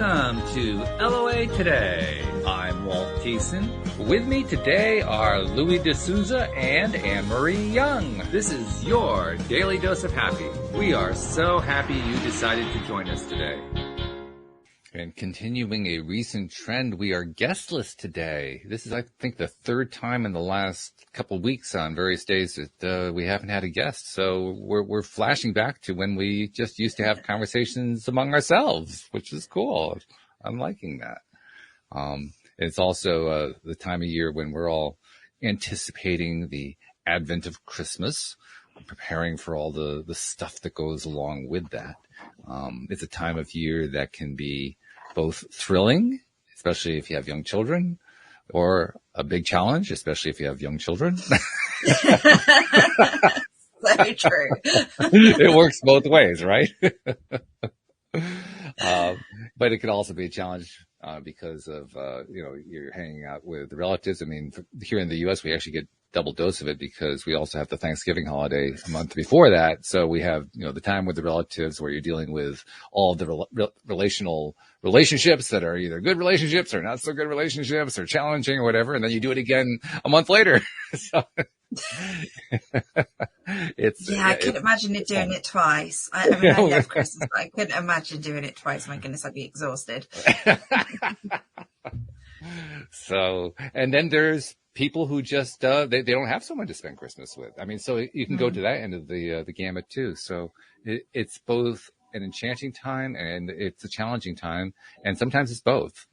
Welcome to LOA Today. I'm Walt. With me today are Louis D'Souza and Anne-Marie Young. This is your Daily Dose of Happy. We are so happy you decided to join us today. And continuing a recent trend, we are guestless today. This is, I think, the third time in the last couple of weeks on various days that we haven't had a guest. So we're flashing back to when we just used to have conversations among ourselves, which is cool. I'm liking that. It's also the time of year when we're all anticipating the advent of Christmas, preparing for all the stuff that goes along with that. It's a time of year that can be both thrilling, especially if you have young children, or a big challenge, especially if you have young children. So true. It works both ways, right? But it can also be a challenge because of, you're hanging out with the relatives. I mean, here in the U.S., we actually get double dose of it because we also have the Thanksgiving holiday a month before that. So we have, the time with the relatives where you're dealing with all the relationships that are either good relationships or not so good relationships or challenging or whatever. And then you do it again a month later. So I couldn't imagine doing it twice. I love Christmas, but I couldn't imagine doing it twice. My goodness, I'd be exhausted. So, and then there's people who just, they don't have someone to spend Christmas with. I mean, so you can go to that end of the gamut too. So it's both an enchanting time and it's a challenging time. And sometimes it's both.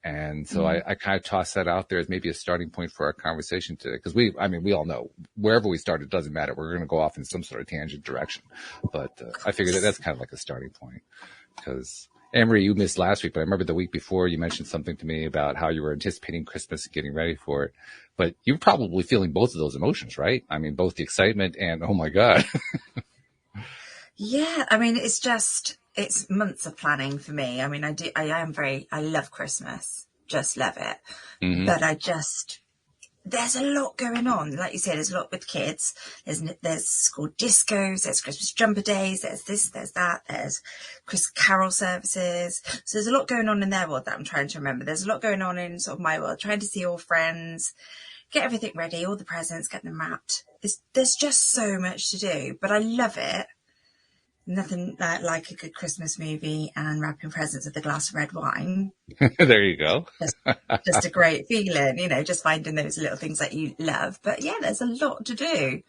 And so I kind of toss that out there as maybe a starting point for our conversation today. Cause we all know wherever we start, it doesn't matter. We're going to go off in some sort of tangent direction. But I figured that's kind of like a starting point because Anne-Marie, you missed last week, but I remember the week before you mentioned something to me about how you were anticipating Christmas and getting ready for it. But you're probably feeling both of those emotions, right? I mean, both the excitement and, oh my God. Yeah. I mean, it's months of planning for me. I mean, I love Christmas, just love it. Mm-hmm. But there's a lot going on. Like you said, there's a lot with kids. There's school discos, there's Christmas jumper days, there's this, there's that, there's Christmas carol services. So there's a lot going on in their world that I'm trying to remember. There's a lot going on in sort of my world, trying to see all friends, get everything ready, all the presents, get them wrapped. There's just so much to do, but I love it. Nothing like a good Christmas movie and wrapping presents with a glass of red wine. There you go. just a great feeling, just finding those little things that you love. But yeah, there's a lot to do.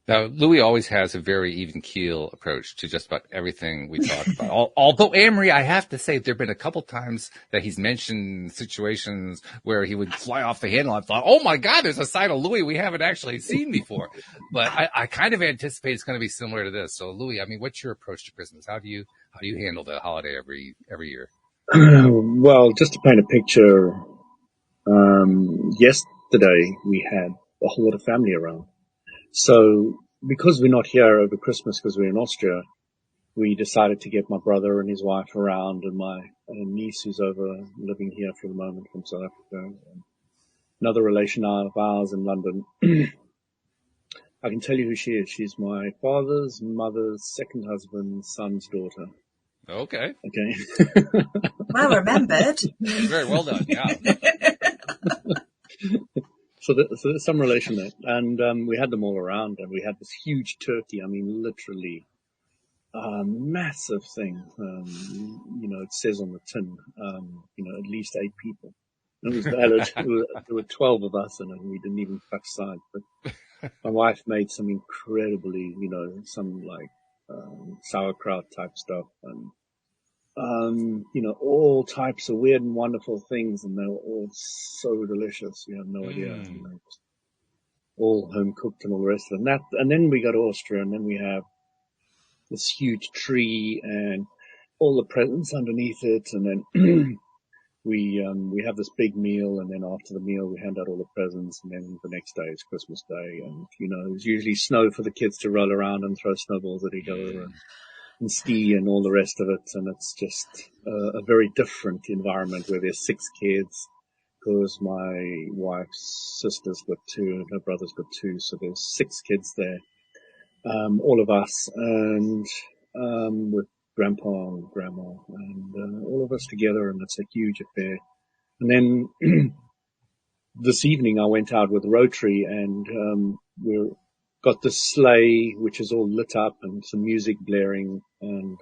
Now, Louis always has a very even keel approach to just about everything we talk about. Although, Anne-Marie, I have to say, there have been a couple times that he's mentioned situations where he would fly off the handle. I thought, oh my God, there's a side of Louis we haven't actually seen before. But I kind of anticipate it's going to be similar to this. So, Louis, I mean, what's your approach to Christmas? How do you handle the holiday every year? Well, just to paint a picture, yesterday we had a whole lot of family around. So because we're not here over Christmas because we're in Austria, we decided to get my brother and his wife around and my niece who's over living here for the moment from South Africa. And another relation of ours in London. I can tell you who she is. She's my father's mother's second husband's son's daughter. Okay. Well remembered. Very well done, yeah. So there's some relation there. And we had them all around and we had this huge turkey. I mean, literally massive thing. It says on the tin, at least 8 people. And it was valid. There were 12 of us in it and we didn't even touch sides. But my wife made some incredibly, some like sauerkraut type stuff and all types of weird and wonderful things, and they were all so delicious. You have no idea. Just all home cooked and all the rest of it. And then we go to Austria, and then we have this huge tree and all the presents underneath it, and then we have this big meal, and then after the meal we hand out all the presents, and then the next day is Christmas Day, and there's usually snow for the kids to roll around and throw snowballs at each other. And ski and all the rest of it. And it's just a very different environment where there's 6 kids because my wife's sister's got 2 and her brother's got 2. So there's 6 kids there, all of us. And with grandpa and grandma, and all of us together, and it's a huge affair. And then this evening I went out with Rotary, and we've got the sleigh, which is all lit up, and some music blaring, and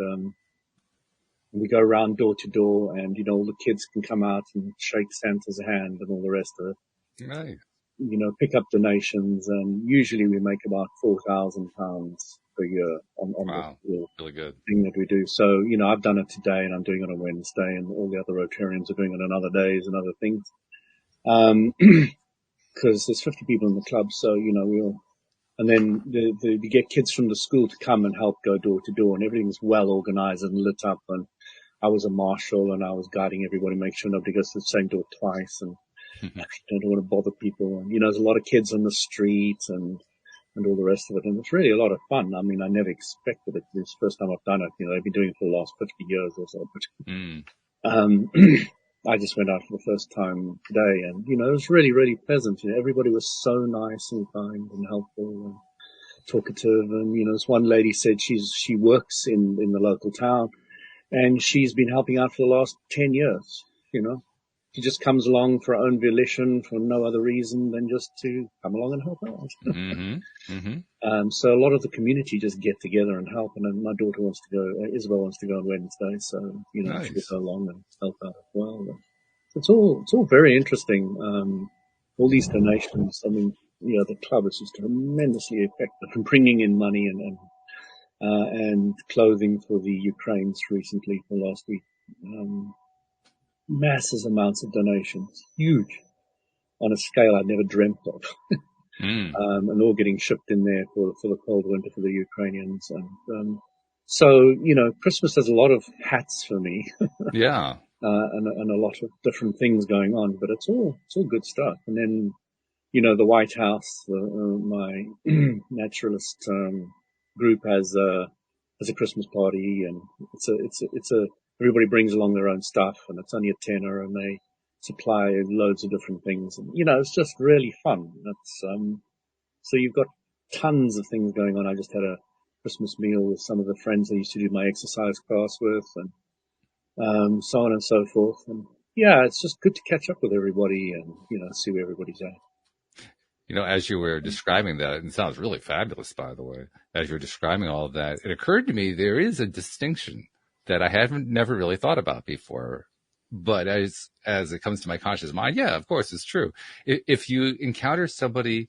we go around door to door, and all the kids can come out and shake Santa's hand and all the rest of it. Nice. Pick up donations, and usually we make about £4,000 per year on wow. the really good thing that we do. So, I've done it today, and I'm doing it on Wednesday, and all the other Rotarians are doing it on other days and other things. Because there's 50 people in the club, so, we all, and then you get kids from the school to come and help go door to door, and everything's well organized and lit up. And I was a marshal, and I was guiding everybody, make sure nobody goes to the same door twice, and I don't want to bother people. And, there's a lot of kids on the street and all the rest of it. And it's really a lot of fun. I mean, I never expected it. It's the first time I've done it. They've been doing it for the last 50 years or so. But, I just went out for the first time today, and, it was really, really pleasant. Everybody was so nice and kind and helpful and talkative. And, this one lady said she works in the local town, and she's been helping out for the last 10 years, She just comes along for her own volition, for no other reason than just to come along and help out. So a lot of the community just get together and help. And then my daughter wants to go, Isabel wants to go on Wednesday. So, nice. she gets along and help out as well. But it's all very interesting. All these donations. I mean, the club is just tremendously effective in bringing in money and clothing for the Ukrainians recently for last week. Massive amounts of donations, huge, on a scale I'd never dreamt of, and all getting shipped in there for the cold winter for the Ukrainians. And so Christmas has a lot of hats for me, yeah, and a lot of different things going on, but it's all good stuff. And then the White House, my naturalist group has a Christmas party, and it's a everybody brings along their own stuff, and it's only a tenner, and they supply loads of different things. And, it's just really fun. So you've got tons of things going on. I just had a Christmas meal with some of the friends I used to do my exercise class with, and so on and so forth. And yeah, it's just good to catch up with everybody and, see where everybody's at. As you were describing that, and it sounds really fabulous, by the way, as you're describing all of that, it occurred to me there is a distinction that I never really thought about before. But as it comes to my conscious mind, yeah, of course, it's true. If you encounter somebody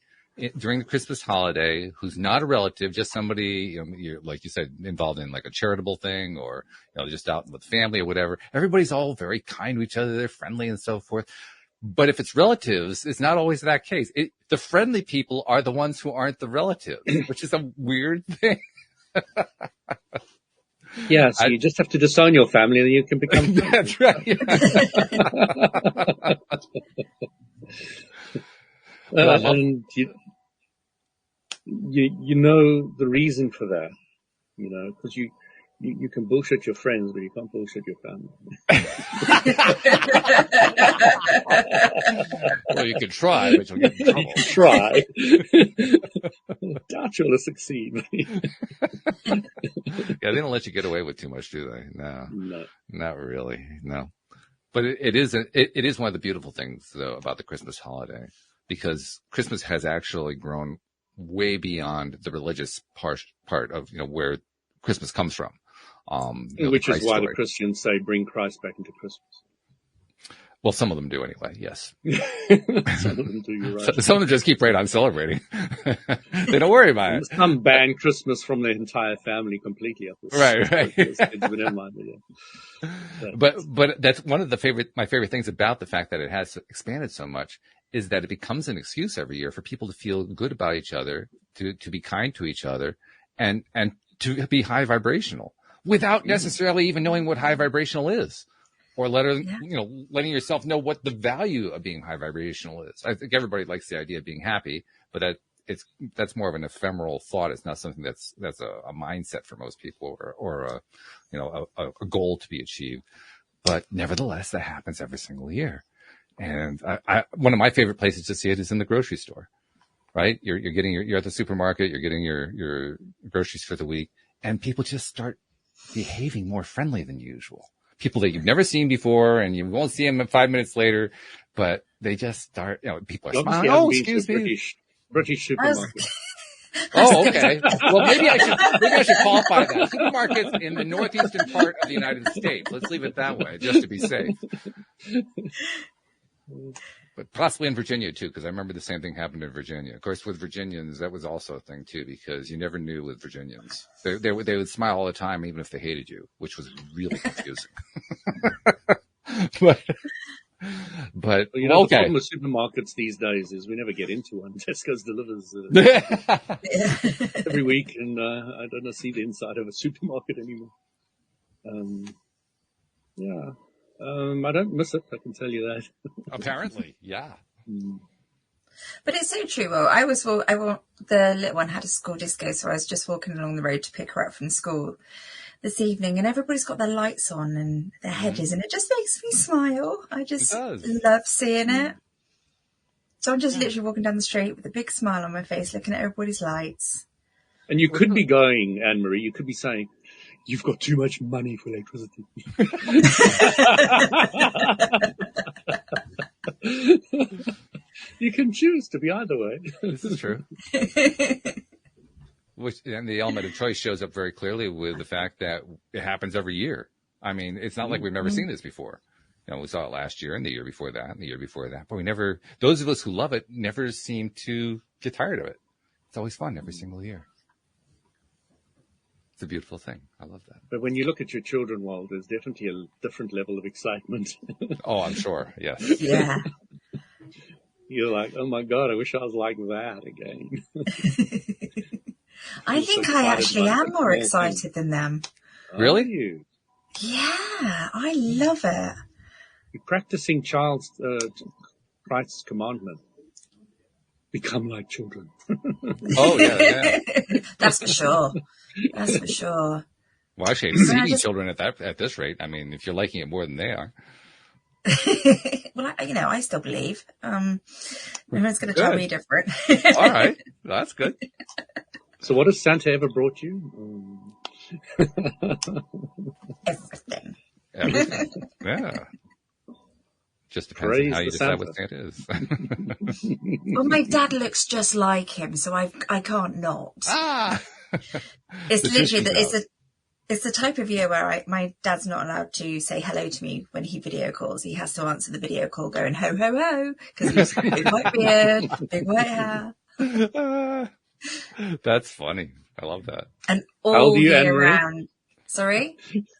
during the Christmas holiday who's not a relative, just somebody, you're, like you said, involved in like a charitable thing, or, just out with family or whatever, everybody's all very kind to each other. They're friendly and so forth. But if it's relatives, it's not always that case. The friendly people are the ones who aren't the relatives, which is a weird thing. Yeah, so you just have to disown your family and you can become That's right. And you know the reason for that, because you can bullshit your friends, but you can't bullshit your family. Well, you can try, but you'll get in trouble. You can try. I doubt you'll succeed. Yeah, they don't let you get away with too much, do they? No, not really. No, but it is one of the beautiful things, though, about the Christmas holiday, because Christmas has actually grown way beyond the religious part of where Christmas comes from. Which is why the Christians say, bring Christ back into Christmas. Well, some of them do anyway, yes. Some of them do, you're right. Some of them just keep right on celebrating. They don't worry about it. Some ban Christmas from their entire family completely. Right. But that's one of my favorite things about the fact that it has expanded so much, is that it becomes an excuse every year for people to feel good about each other, to be kind to each other, and to be high vibrational, without necessarily even knowing what high vibrational is, or letting yourself know what the value of being high vibrational is. I think everybody likes the idea of being happy, but that's more of an ephemeral thought. It's not something that's a mindset for most people, or a goal to be achieved. But nevertheless, that happens every single year. And one of my favorite places to see it is in the grocery store, right? You're at the supermarket, you're getting your groceries for the week, and people just start behaving more friendly than usual. People that you've never seen before, and you won't see them 5 minutes later, but they just start, people are smiling. Oh, excuse me. British supermarket. Oh, okay. Well, maybe I should qualify that. Supermarkets in the northeastern part of the United States. Let's leave it that way, just to be safe. But possibly in Virginia, too, because I remember the same thing happened in Virginia. Of course, with Virginians, that was also a thing, too, because you never knew with Virginians. They would smile all the time, even if they hated you, which was really confusing. But the problem with supermarkets these days is we never get into one. Tesco's delivers every week, and I don't see the inside of a supermarket anymore. I don't miss it, I can tell you that. Apparently, yeah. But it's so true. Well, the little one had a school disco, so I was just walking along the road to pick her up from school this evening, and everybody's got their lights on and their headers, and it just makes me smile. I just love seeing it. So I'm just literally walking down the street with a big smile on my face, looking at everybody's lights. And you could be going, Anne-Marie, you could be saying, "You've got too much money for electricity." You can choose to be either way. This is true. And the element of choice shows up very clearly with the fact that it happens every year. I mean, it's not like we've never seen this before. We saw it last year and the year before that and the year before that. But those of us who love it never seem to get tired of it. It's always fun every single year. It's a beautiful thing. I love that. But when you look at your children, Walt, there's definitely a different level of excitement. Oh, I'm sure. Yes. Yeah. You're like, oh my God, I wish I was like that again. I think I actually am more excited than them. Really? Are you? Yeah, I love it. You're practicing Christ's commandment. Become like children. Oh, yeah. That's for sure. That's for sure. Well, actually, seeing children at this rate, I mean, if you're liking it more than they are. Well, I still believe. Everyone's going to tell me different. All right. That's good. So what has Santa ever brought you? Everything. Yeah. Just depends on how you decide what Santa is. Well, my dad looks just like him, so I can't not. It's literally it's the type of year where my dad's not allowed to say hello to me when he video calls. He has to answer the video call going ho ho ho because he's got a big white beard, big white hair. That's funny. I love that. And all year round. Sorry?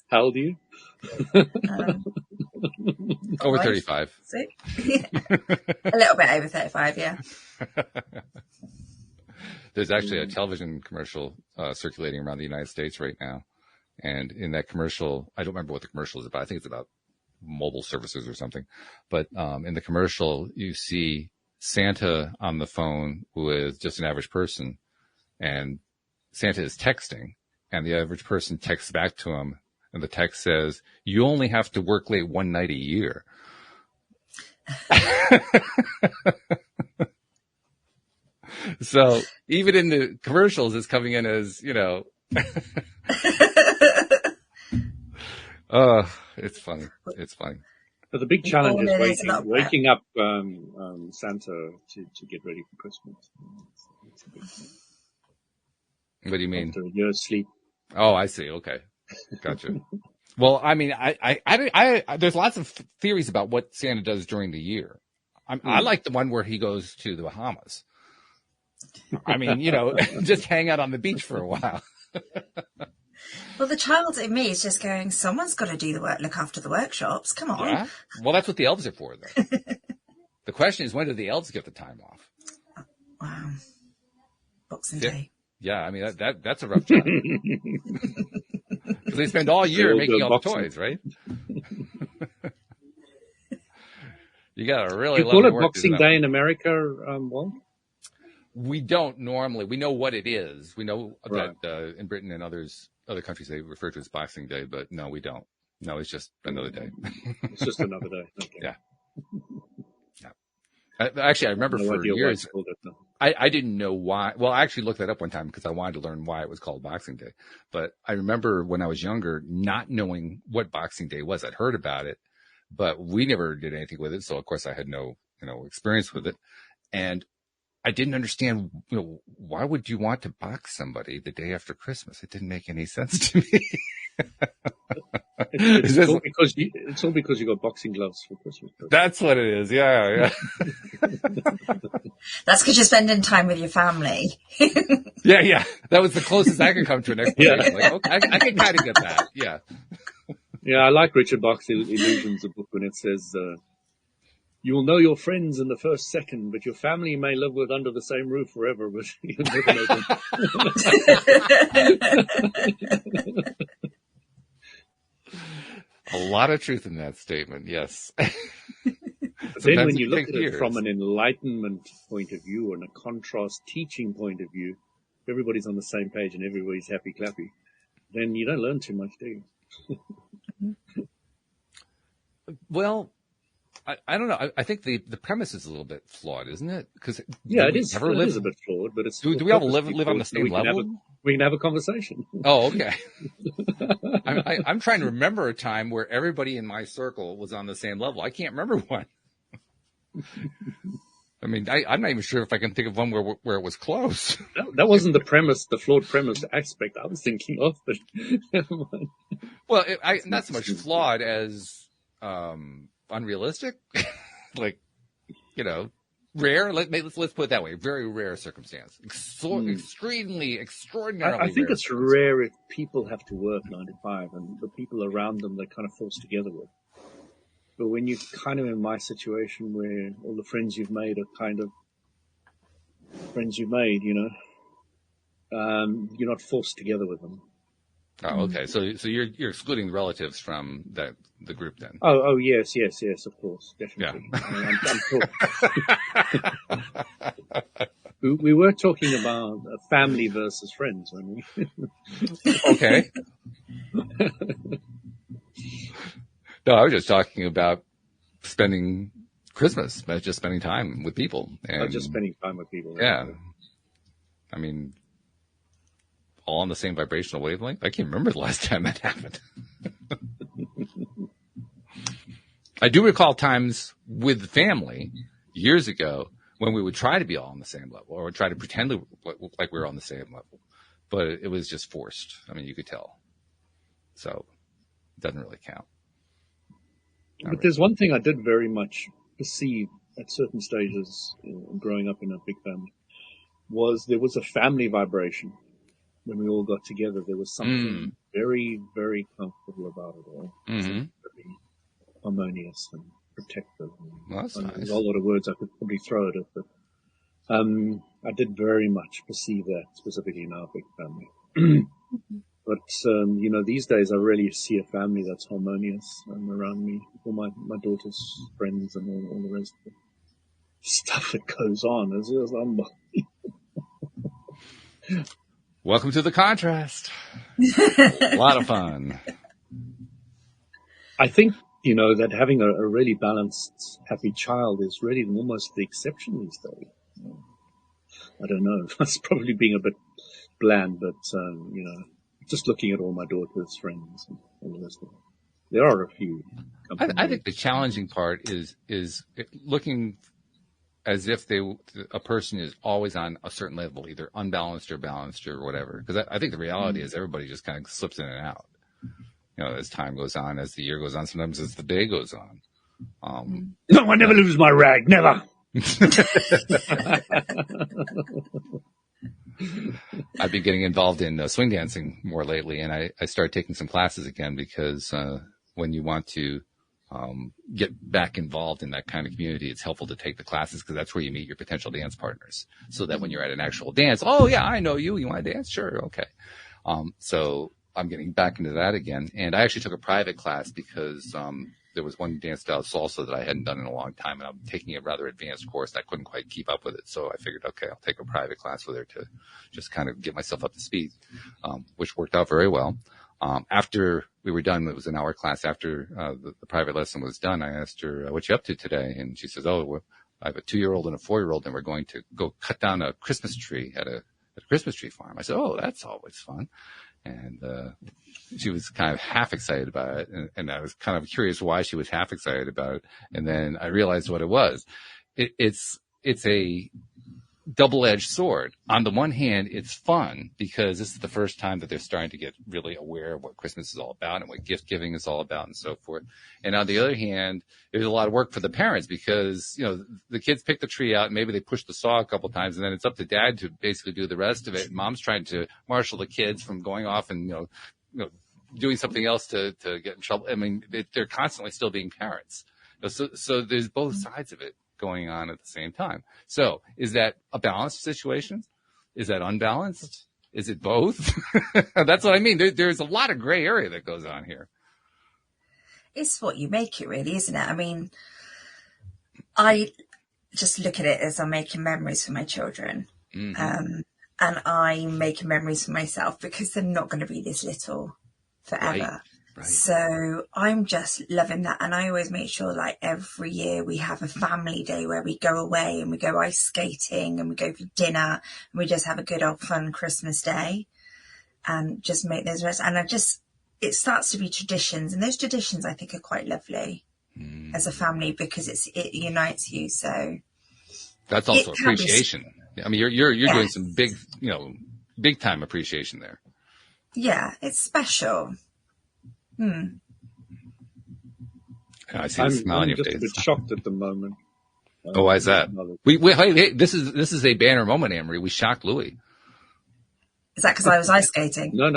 How old are you? Over 35. A little bit over 35, yeah. There's actually a television commercial circulating around the United States right now. And in that commercial, I don't remember what the commercial is about. I think it's about mobile services or something. But in the commercial, you see Santa on the phone with just an average person. And Santa is texting. And the average person texts back to him. And the text says, "You only have to work late one night a year." So even in the commercials, it's coming in as, it's funny. It's funny. But the big challenge is waking up Santa to get ready for Christmas. It's a big thing. What do you mean? After a year's sleep. Oh, I see. Okay. Gotcha. Well, I mean, I there's lots of theories about what Santa does during the year. I like the one where he goes to the Bahamas. I mean, just hang out on the beach for a while. Well, the child in me is just going, someone's got to do the work, look after the workshops. Come on. Yeah. Well, that's what the elves are for, though. The question is, when do the elves get the time off? Wow. Boxing Day. Yeah, I mean, that's a rough job. Because they spend all year making all the toys, right? You got to really love it. You call it work Boxing Day in America, Walt? We don't normally. We know what it is. We know that in Britain and other countries they refer to it as Boxing Day, but no, we don't. No, it's just another day. It's just another day. Okay. Yeah. Actually, I remember for years. I didn't know why. Well, I actually looked that up one time because I wanted to learn why it was called Boxing Day. But I remember when I was younger, not knowing what Boxing Day was. I'd heard about it, but we never did anything with it. So of course I had no, experience with it. And I didn't understand, why would you want to box somebody the day after Christmas? It didn't make any sense to me. It's all because you got boxing gloves for Christmas. That's what it is. Yeah. That's because you're spending time with your family. Yeah. That was the closest I could come to an explanation. Like, okay, I can kind of get that. Yeah. Yeah, I like Richard Bach's Illusions, the book, when it says, you will know your friends in the first second, but your family may live with under the same roof forever, but you'll never know them. A lot of truth in that statement, yes. But then when you look at it from an enlightenment point of view and a contrast teaching point of view, everybody's on the same page and everybody's happy clappy, then you don't learn too much, do you? Well, I don't know. I think the premise is a little bit flawed, isn't it? Because it is. It is a bit flawed, but it's. Do we all live on the same level? We can have a conversation. Oh, okay. I'm trying to remember a time where everybody in my circle was on the same level. I can't remember one. I mean, I'm not even sure if I can think of one where it was close. That wasn't the premise, the flawed premise aspect I was thinking of, but never mind. Well, not so much flawed as unrealistic, like, rare. Let's put it that way. Very rare circumstance. Extremely, extraordinarily. I think rare it's rare if people have to work 9 to 5 and the people around them they're kind of forced together with. But when you're kind of in my situation where all the friends you've made are kind of friends you've made, you're not forced together with them. Oh, okay. So you're excluding the relatives from the group then? Oh, yes, of course, definitely. Yeah. We were talking about family versus friends, weren't we? Okay. No, I was just talking about spending Christmas, just spending time with people. And, just spending time with people. Yeah. I mean, all on the same vibrational wavelength. I can't remember the last time that happened. I do recall times with the family years ago when we would try to be all on the same level or try to pretend like we were on the same level, but it was just forced. I mean, you could tell. So it doesn't really count. But there's one thing I did very much perceive at certain stages growing up in a big family was there was a family vibration. When we all got together, there was something very, very comfortable about it all. Very harmonious and protective. Well, that's nice. There's a lot of words I could probably throw at it, but I did very much perceive that, specifically in our big family. But, these days I really see a family that's harmonious around me, all my daughter's friends and all the rest of the stuff that goes on. It's unbelievable. Welcome to the contrast. A lot of fun. I think, that having a really balanced, happy child is really almost the exception these days. I don't know. That's probably being a bit bland, but, just looking at all my daughter's friends and all the rest of them. There are a few. I think the challenging part is looking as if a person is always on a certain level, either unbalanced or balanced or whatever. Because I think the reality is everybody just kind of slips in and out. As time goes on, as the year goes on, sometimes as the day goes on. No, I never lose my rag, never. I've been getting involved in swing dancing more lately, and I started taking some classes again because when you want to get back involved in that kind of community, it's helpful to take the classes because that's where you meet your potential dance partners. So that when you're at an actual dance, oh yeah, I know you. You want to dance? Sure, okay. So I'm getting back into that again, and I actually took a private class because there was one dance style salsa that I hadn't done in a long time, and I'm taking a rather advanced course, and I couldn't quite keep up with it. So I figured, okay, I'll take a private class with her to just kind of get myself up to speed, which worked out very well. After we were done, it was an hour class. After the private lesson was done, I asked her, what you up to today? And she says, I have a 2-year-old and a 4-year-old, and we're going to go cut down a Christmas tree at a Christmas tree farm. I said, oh, that's always fun. And she was kind of half excited about it. And I was kind of curious why she was half excited about it. And then I realized what it was. It's a double-edged sword. On the one hand, it's fun because this is the first time that they're starting to get really aware of what Christmas is all about and what gift giving is all about and so forth. And on the other hand, there's a lot of work for the parents because, the kids pick the tree out and maybe they push the saw a couple times and then it's up to dad to basically do the rest of it. And mom's trying to marshal the kids from going off and, doing something else to get in trouble. I mean, they're constantly still being parents. So there's both sides of it going on at the same time. So is that a balanced situation? Is that unbalanced? Is it both? That's what I mean. There's a lot of gray area that goes on here. It's what you make it, really, isn't it? I mean, I just look at it as I'm making memories for my children. Mm-hmm. And I'm making memories for myself because they're not going to be this little forever. Right. So I'm just loving that. And I always make sure like every year we have a family day where we go away and we go ice skating and we go for dinner and we just have a good old fun Christmas day and just make those rest. And it starts to be traditions. And those traditions I think are quite lovely as a family because it unites you. So that's also appreciation. I mean, you're doing some big, big time appreciation there. Yeah, it's special. I see the smile on your face. I'm just a bit shocked at the moment. Why is that? Hey, this is a banner moment, Anne-Marie. We shocked Louis. Is that because I was ice skating? No.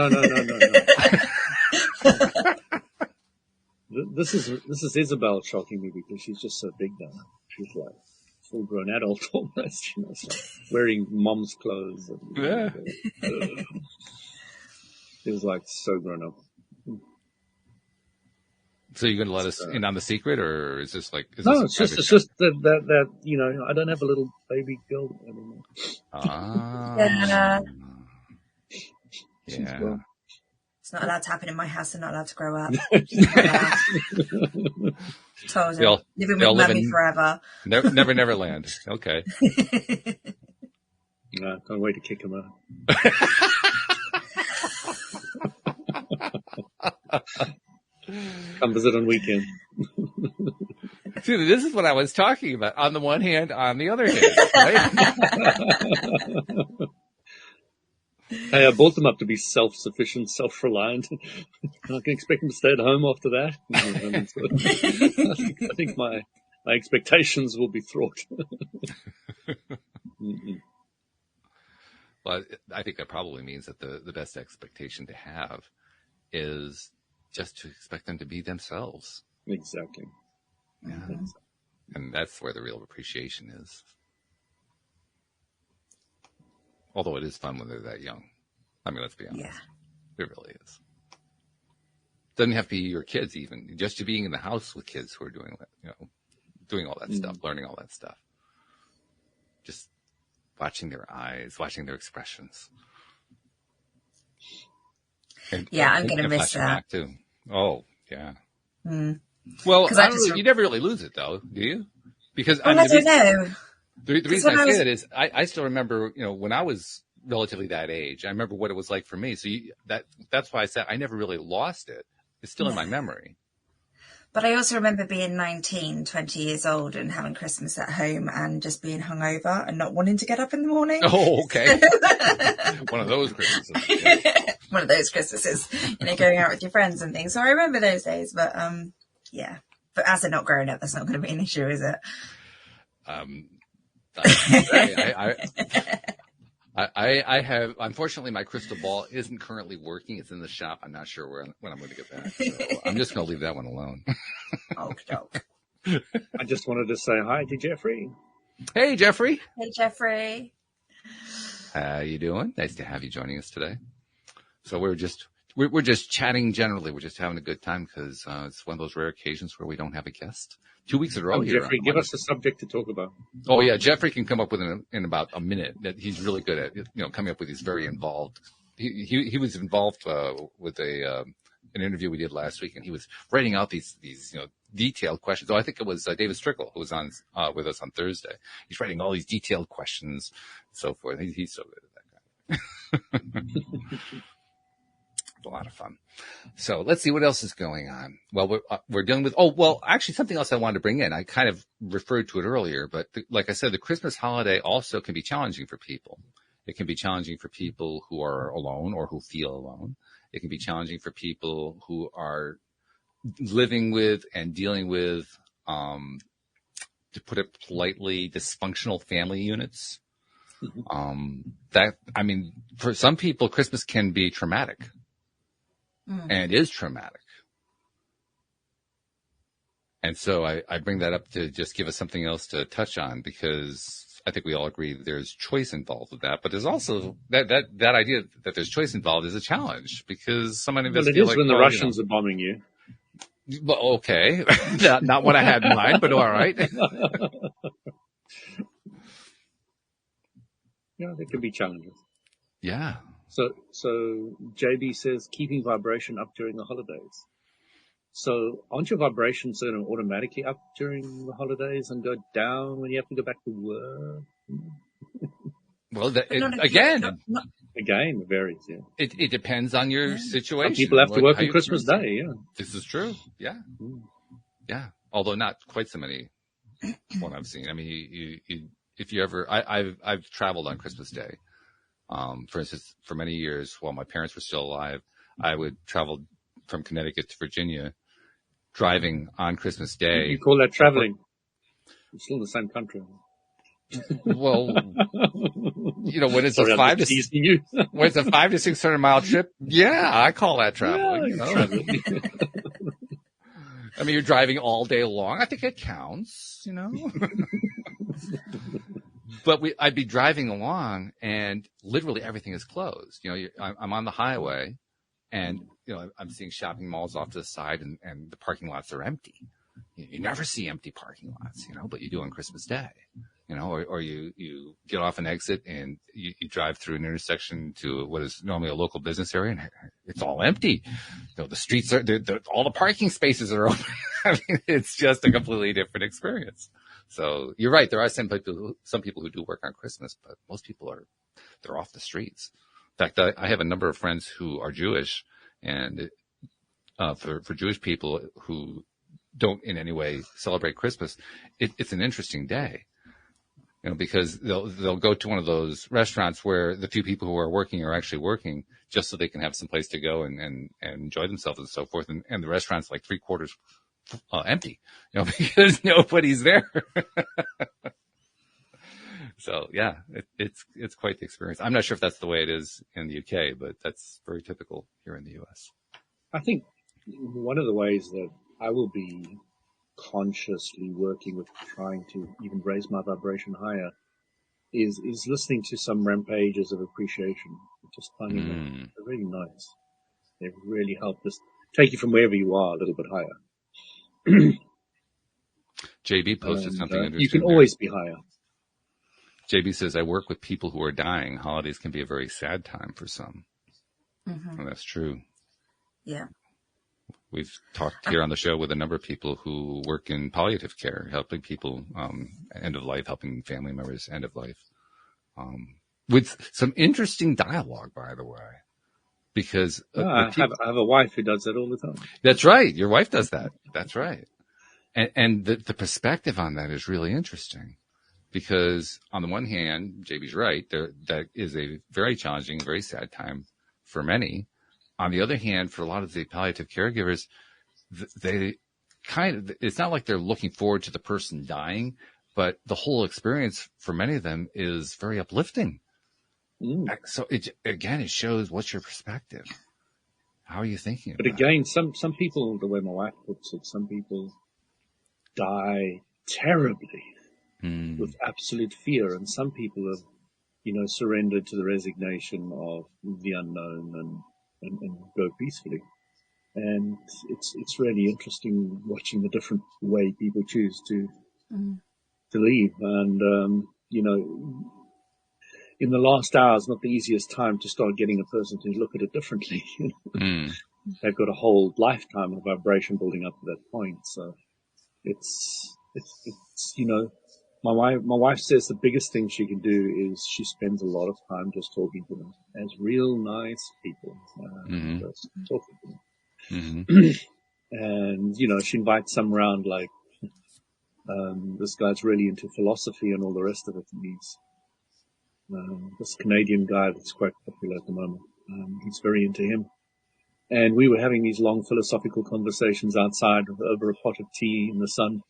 This is Isabel shocking me because she's just so big now. She's like full-grown adult almost, so wearing mom's clothes. She was like so grown up. So you're going to let us in on the secret, or is this like? It's just that I don't have a little baby girl anymore. Yeah. Yeah. It's not allowed to happen in my house. They're not allowed to grow up. Told you, living with mummy forever. Never land. Okay. No, can't wait to kick him out. Come visit on weekend. See, this is what I was talking about. On the one hand, on the other hand, right? Hey, I brought them up to be self-sufficient, self-reliant. I can expect them to stay at home after that. I think my expectations will be thwarted. Well, I think that probably means that the best expectation to have is just to expect them to be themselves. Exactly. Yeah. And that's where the real appreciation is. Although it is fun when they're that young. I mean, let's be honest. Yeah. It really is. Doesn't have to be your kids even. Just to being in the house with kids who are doing that, doing all that stuff, learning all that stuff. Just watching their eyes, watching their expressions. I'm going to miss that. Too. Oh, yeah. Well, you never really lose it, though, do you? Because I don't know. The reason I say that is I still remember, when I was relatively that age, I remember what it was like for me. So that's why I said I never really lost it. It's still in my memory. But I also remember being 19, 20 years old and having Christmas at home and just being hungover and not wanting to get up in the morning. Oh, okay. One of those Christmases. Yeah. One of those Christmases, going out with your friends and things. So I remember those days, but yeah. But as they're not growing up, that's not going to be an issue, is it? I have, unfortunately, my crystal ball isn't currently working. It's in the shop. I'm not sure when I'm going to get back. So I'm just going to leave that one alone. I just wanted to say hi to Jeffrey. Hey, Jeffrey. Hey, Jeffrey. How you doing? Nice to have you joining us today. So we're just chatting generally. We're just having a good time because it's one of those rare occasions where we don't have a guest. 2 weeks in a row here. Jeffrey, give us a subject to talk about. Oh, yeah. Jeffrey can come up with in about a minute. That he's really good at, coming up with these very involved. He was involved with a an interview we did last week, and he was writing out these detailed questions. Oh, I think it was David Strickle who was on with us on Thursday. He's writing all these detailed questions and so forth. He's so good at that guy. A lot of fun. So let's see what else is going on. Well, we're dealing with, actually something else I wanted to bring in. I kind of referred to it earlier, but like I said, the Christmas holiday also can be challenging for people. It can be challenging for people who are alone or who feel alone. It can be challenging for people who are living with and dealing with, to put it politely, dysfunctional family units. For some people, Christmas can be traumatic. And is traumatic. And so I bring that up to just give us something else to touch on, because I think we all agree that there's choice involved with that. But there's also that idea that there's choice involved is a challenge, because somebody it is when the Russians are bombing you. Well, okay. not what I had in mind, but all right. Yeah, there can be challenges. Yeah. So JB says keeping vibration up during the holidays. So aren't your vibrations going to automatically up during the holidays and go down when you have to go back to work? Well, again, it varies. Yeah, it depends on your situation. Some people have to work on Christmas Day. Yeah, this is true. Yeah, yeah. Although not quite so many. What I've seen. I mean, if you ever, I've traveled on Christmas Day. For instance, for many years while my parents were still alive, I would travel from Connecticut to Virginia, driving on Christmas Day. You call that traveling? It's still the same country. Well, when it's a 5 to 600 mile trip, yeah, I call that traveling. I mean, you're driving all day long. I think it counts, But I'd be driving along, and literally everything is closed. I'm on the highway, and I'm seeing shopping malls off to the side, and the parking lots are empty. You never see empty parking lots, but you do on Christmas Day. Or you get off an exit and you drive through an intersection to what is normally a local business area, and it's all empty. The streets are, all the parking spaces are open. I mean, it's just a completely different experience. So you're right. There are some people who do work on Christmas, but most people they're off the streets. In fact, I have a number of friends who are Jewish, and for Jewish people who don't in any way celebrate Christmas, it's an interesting day. Because they'll go to one of those restaurants where the few people who are working are actually working, just so they can have some place to go and enjoy themselves and so forth. And the restaurant's like 3/4 empty, because nobody's there. So yeah, it's quite the experience. I'm not sure if that's the way it is in the UK, but that's very typical here in the US. I think one of the ways that I will be consciously working with trying to even raise my vibration higher is listening to some rampages of appreciation. Just finding them. They're really nice. They really help us take you from wherever you are a little bit higher. JB posted something interesting. You can always be higher. JB says, I work with people who are dying. Holidays can be a very sad time for some. Mm-hmm. Well, that's true. Yeah. We've talked here on the show with a number of people who work in palliative care, helping people end of life, helping family members end of life. With some interesting dialogue, by the way, because I have a wife who does that all the time. That's right. Your wife does that. That's right. And the perspective on that is really interesting, because on the one hand, JB's right. That is a very challenging, very sad time for many. On the other hand, for a lot of the palliative caregivers, it's not like they're looking forward to the person dying, but the whole experience for many of them is very uplifting. So it shows what's your perspective. How are you thinking about it? But again, some people, the way my wife puts it, some people die terribly with absolute fear, and some people have, surrendered to the resignation of the unknown and go peacefully. And it's really interesting watching the different way people choose to leave. And, in the last hour is not the easiest time to start getting a person to look at it differently. they've got a whole lifetime of vibration building up to that point. So it's my wife says the biggest thing she can do is she spends a lot of time just talking to them as real nice people, just talking to them. And, she invites some around, like, this guy's really into philosophy and all the rest of it. And he's, this Canadian guy that's quite popular at the moment. He's very into him. And we were having these long philosophical conversations outside over a pot of tea in the sun,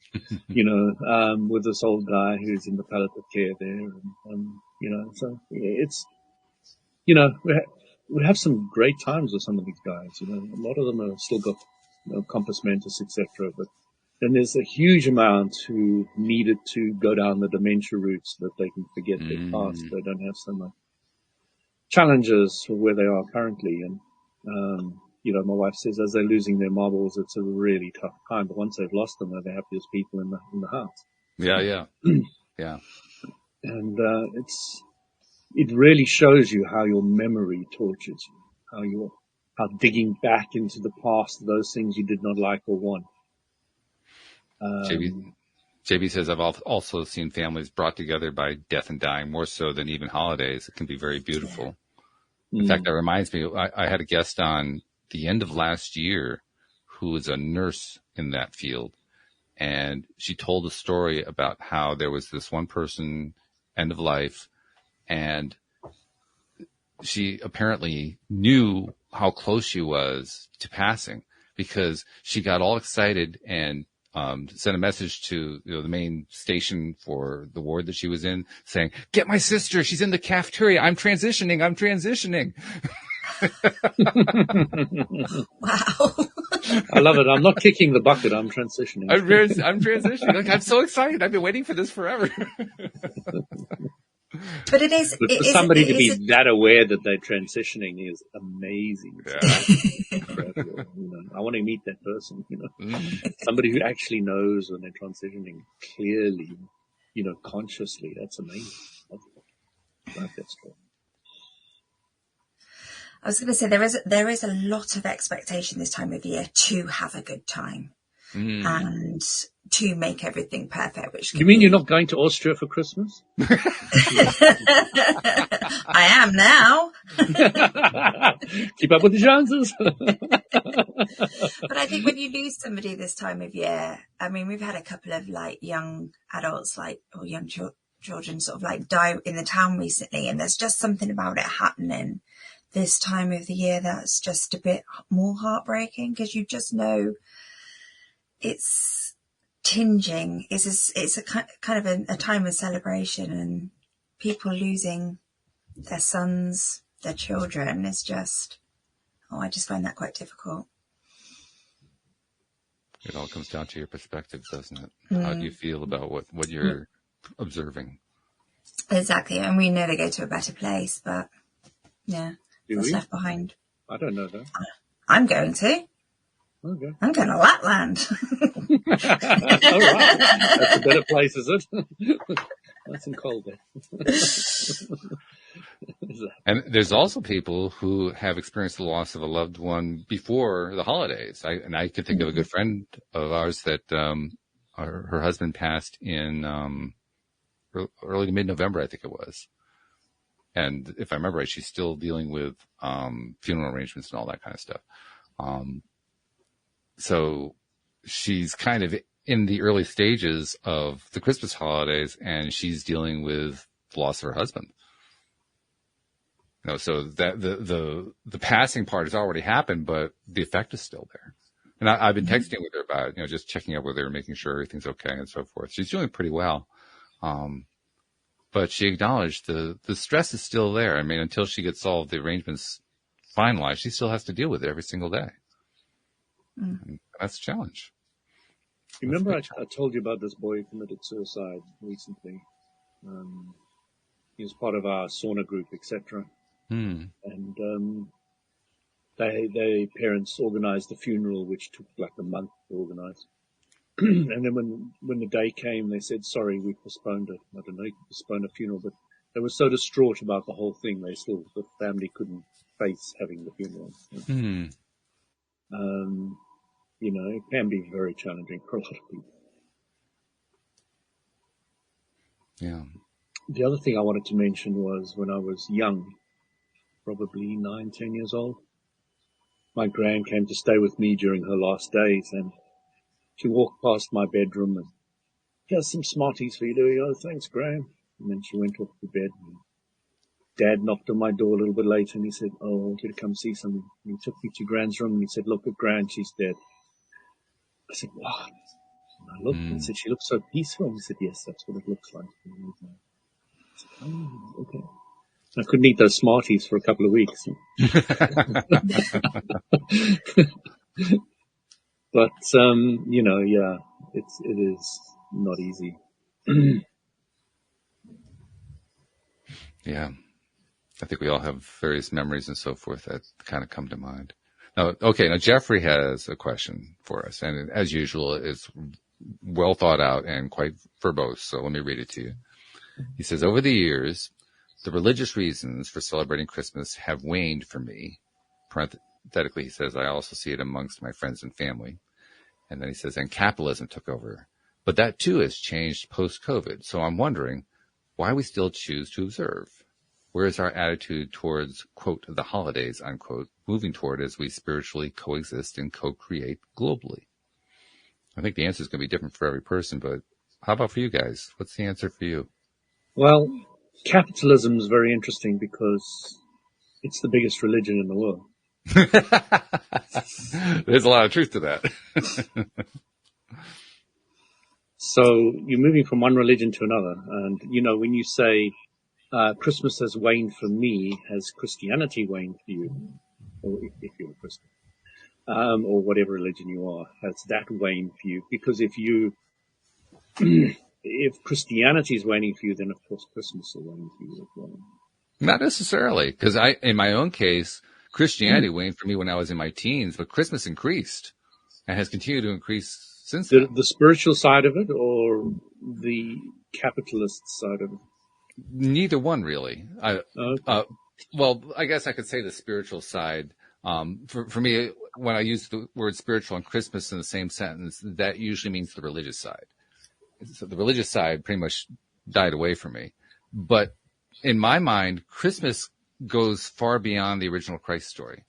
with this old guy who's in the palliative care there. And, so it's, we have some great times with some of these guys. A lot of them have still got compass mentis, etc. But then there's a huge amount who needed to go down the dementia route so that they can forget their past. They don't have so much challenges for where they are currently. And, my wife says as they're losing their marbles, it's a really tough time. But once they've lost them, they're the happiest people in the house. Yeah. Yeah. And, it really shows you how your memory tortures you, how digging back into the past, those things you did not like or want. JB says, I've also seen families brought together by death and dying more so than even holidays. It can be very beautiful. In fact, that reminds me, I had a guest on the end of last year who was a nurse in that field. And she told a story about how there was this one person, end of life, and she apparently knew how close she was to passing because she got all excited and sent a message to the main station for the ward that she was in saying, "Get my sister. She's in the cafeteria. I'm transitioning. Wow. I love it. I'm not kicking the bucket. I'm transitioning. I'm transitioning. Like, I'm so excited. I've been waiting for this forever." But it is. But for somebody to be that aware that they're transitioning is amazing. Yeah. I want to meet that person. Somebody who actually knows when they're transitioning clearly, consciously. That's amazing. I like that story. I was going to say there is a lot of expectation this time of year to have a good time and to make everything perfect. Which you mean you're not going to Austria for Christmas? I am now. Keep up with the Joneses. But I think when you lose somebody this time of year, I mean, we've had a couple of like young adults, or young children, sort of like die in the town recently, and there's just something about it happening this time of the year that's just a bit more heartbreaking because you just know it's tinging. It's a kind of a time of celebration, and people losing their sons, their children is just, I just find that quite difficult. It all comes down to your perspective, doesn't it? How do you feel about what you're observing? Exactly. And we know they go to a better place, but yeah, what's left behind? I don't know that. I'm going to. Okay. I'm going to Lapland. All right. That's a better place, is it? Nice and cold there. And there's also people who have experienced the loss of a loved one before the holidays. I could think of a good friend of ours that her husband passed in early to mid-November, I think it was. And if I remember right, she's still dealing with funeral arrangements and all that kind of stuff. So she's kind of in the early stages of the Christmas holidays, and she's dealing with the loss of her husband. So that the passing part has already happened, but the effect is still there. And I've been texting with her about it, just checking up with her, making sure everything's okay and so forth. She's doing pretty well. But she acknowledged the stress is still there. I mean, until she gets all of the arrangements finalized, she still has to deal with it every single day. And that's a challenge. You remember I told you about this boy who committed suicide recently. He was part of our sauna group, etc. And their parents organized the funeral, which took like a month to organize. And then when the day came, they said, "Sorry, we postponed it." I don't know, you could postpone a funeral, but they were so distraught about the whole thing, the family couldn't face having the funeral. It can be very challenging for a lot of people. Yeah. The other thing I wanted to mention was when I was young, probably 9, 10 years old, my gran came to stay with me during her last days, and she walked past my bedroom and, here's some Smarties for you, Louis. Oh, thanks, Gran. And then she went off to bed. And Dad knocked on my door a little bit later and he said, oh, I want you to come see something. And he took me to Gran's room and he said, look at Gran, she's dead. I said, what? And I looked and said, she looks so peaceful. And he said, yes, that's what it looks like. And I said, oh, okay. I couldn't eat those Smarties for a couple of weeks. But, yeah, it is not easy. Yeah. I think we all have various memories and so forth that kind of come to mind. Now, Jeffrey has a question for us, and as usual, it's well thought out and quite verbose, so let me read it to you. He says, over the years, the religious reasons for celebrating Christmas have waned for me. Parenthetically, he says, I also see it amongst my friends and family. And then he says, and capitalism took over. But that too has changed post-COVID. So I'm wondering why we still choose to observe. Where is our attitude towards, quote, the holidays, unquote, moving toward as we spiritually coexist and co-create globally? I think the answer is going to be different for every person, but how about for you guys? What's the answer for you? Well, capitalism is very interesting because it's the biggest religion in the world. There's a lot of truth to that. So you're moving from one religion to another. And, when you say Christmas has waned for me, has Christianity waned for you? Or if you're a Christian, or whatever religion you are, has that waned for you? Because if Christianity is waning for you, then of course Christmas will wane for you as well. Not necessarily, because in my own case, Christianity waned for me when I was in my teens, but Christmas increased and has continued to increase since then. The spiritual side of it or the capitalist side of it? Neither one, really. Okay. Well, I guess I could say the spiritual side. For me, when I use the word spiritual and Christmas in the same sentence, that usually means the religious side. So the religious side pretty much died away for me. But in my mind, Christmas goes far beyond the original Christ story.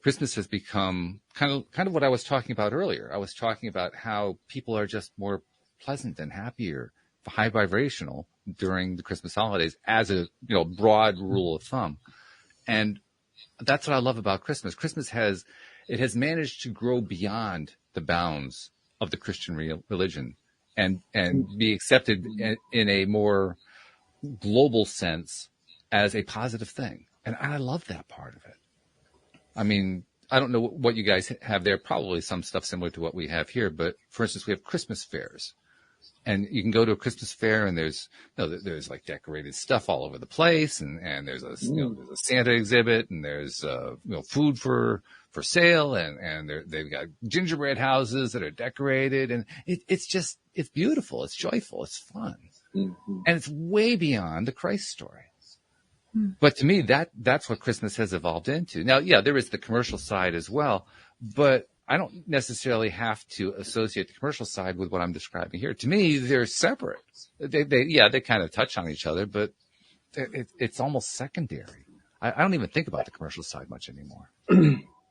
Christmas has become kind of what I was talking about earlier. I was talking about how people are just more pleasant and happier, high vibrational during the Christmas holidays as a broad rule of thumb. And that's what I love about Christmas. Christmas has managed to grow beyond the bounds of the Christian religion and be accepted in a more global sense as a positive thing. And I love that part of it. I mean, I don't know what you guys have there, probably some stuff similar to what we have here. But for instance, we have Christmas fairs. And you can go to a Christmas fair and there's like decorated stuff all over the place. And there's there's a Santa exhibit and there's, food for sale and they've got gingerbread houses that are decorated. And it's beautiful. It's joyful. It's fun. Mm-hmm. And it's way beyond the Christ story. But to me, that's what Christmas has evolved into. Now, yeah, there is the commercial side as well, but I don't necessarily have to associate the commercial side with what I'm describing here. To me, they're separate. They kind of touch on each other, but it's almost secondary. I don't even think about the commercial side much anymore.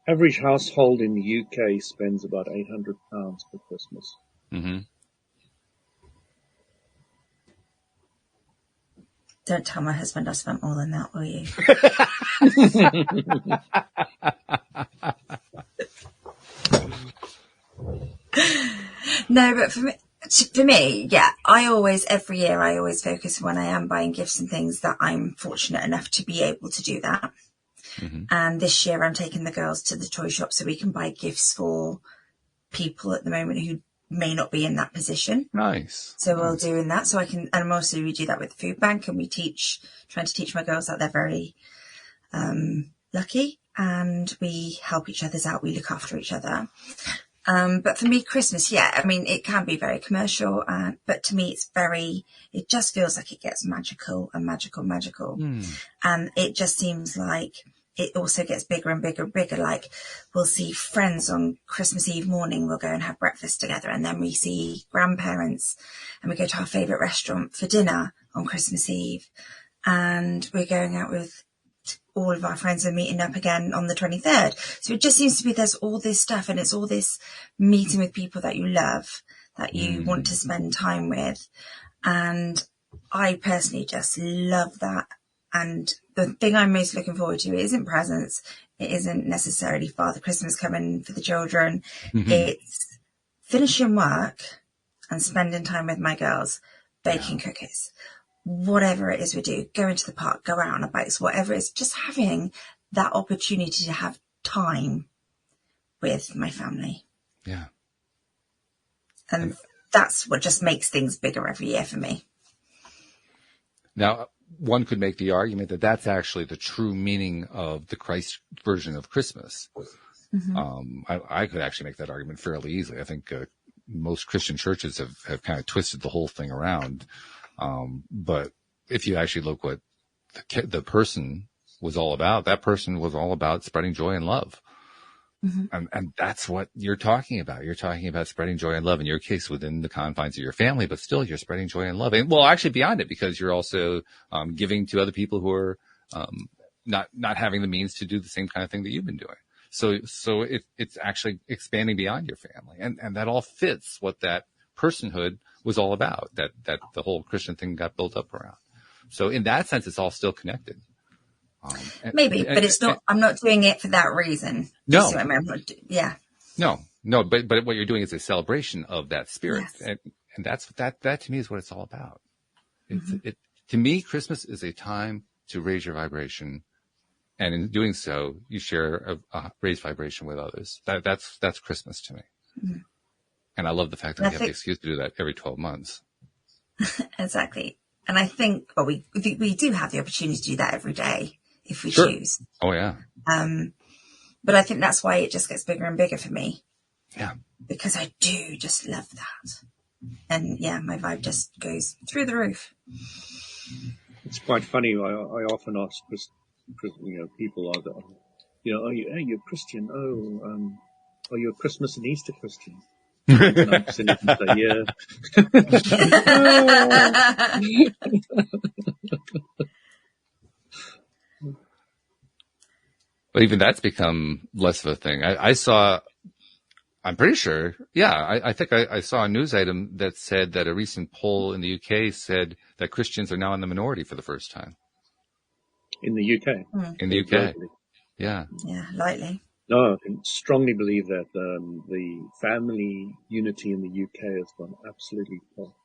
Average household in the UK spends about £800 for Christmas. Mm-hmm. Don't tell my husband I spent more than that, will you? No, but for me, yeah, every year I always focus when I am buying gifts and things that I'm fortunate enough to be able to do that. Mm-hmm. And this year I'm taking the girls to the toy shop so we can buy gifts for people at the moment who may not be in that position. Nice. So we're doing that. So we do that with the food bank, and trying to teach my girls that they're very lucky, and we help each other's out. We look after each other. But for me, Christmas, yeah, I mean, it can be very commercial, but to me, it just feels like it gets magical and magical. And it just seems like it also gets bigger and bigger and bigger. Like, we'll see friends on Christmas Eve morning, we'll go and have breakfast together, and then we see grandparents and we go to our favourite restaurant for dinner on Christmas Eve, and we're going out with all of our friends and meeting up again on the 23rd. So it just seems to be there's all this stuff, and it's all this meeting with people that you love, that you want to spend time with. And I personally just love that. And the thing I'm most looking forward to isn't presents. It isn't necessarily Father Christmas coming for the children. It's finishing work and spending time with my girls, baking cookies, whatever it is we do, go into the park, go out on a bike, whatever it is, just having that opportunity to have time with my family. Yeah. And that's what just makes things bigger every year for me. Now, one could make the argument that that's actually the true meaning of the Christ version of Christmas. I could actually make that argument fairly easily. I think most Christian churches have kind of twisted the whole thing around. But if you actually look what the person was all about, that person was all about spreading joy and love. And that's what you're talking about. You're talking about spreading joy and love, in your case within the confines of your family, but still you're spreading joy and love. And well, actually beyond it, because you're also giving to other people who are not having the means to do the same kind of thing that you've been doing. So it's actually expanding beyond your family. And that all fits what that personhood was all about, that the whole Christian thing got built up around. So in that sense, it's all still connected. Maybe, but it's not. I'm not doing it for that reason. No. I mean, No. But what you're doing is a celebration of that spirit, yes. and that to me is what it's all about. To me, Christmas is a time to raise your vibration, and in doing so, you share a raised vibration with others. That's Christmas to me, and I love the fact that we have the excuse to do that every 12 months. Exactly, and I think we do have the opportunity to do that every day if we Sure. choose. Oh yeah. But I think that's why it just gets bigger and bigger for me. Yeah. Because I do just love that. And yeah, my vibe just goes through the roof. It's quite funny. I often ask, people, are you a Christian? Are you a Christmas and Easter Christian? And I'm sitting and say, yeah. But even that's become less of a thing. I'm pretty sure. Yeah, I think I saw a news item that said that a recent poll in the UK said that Christians are now in the minority for the first time. In the UK? In the UK. Yeah. Yeah, lightly. No, I can strongly believe that the family unity in the UK has gone absolutely off.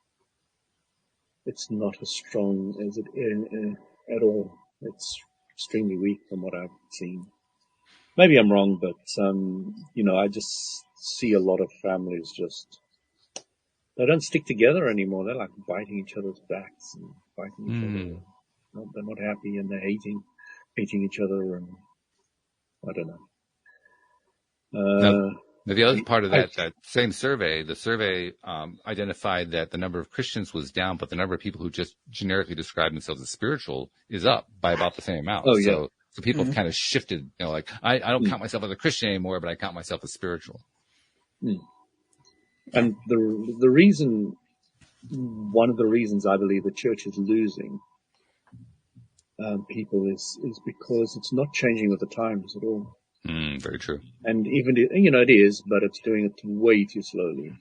It's not as strong as it at all. It's extremely weak from what I've seen. Maybe I'm wrong, but, I just see a lot of families they don't stick together anymore. They're like biting each other's backs and fighting each other. They're not happy, and they're hating each other, and I don't know. Now, the other part of that same survey, the survey identified that the number of Christians was down, but the number of people who just generically describe themselves as spiritual is up by about the same amount. Oh, yeah. So people have kind of shifted, like I don't count myself as a Christian anymore, but I count myself as spiritual. And the reason, one of the reasons I believe the church is losing people is because it's not changing with the times at all. Very true. And even, it is, but it's doing it way too slowly.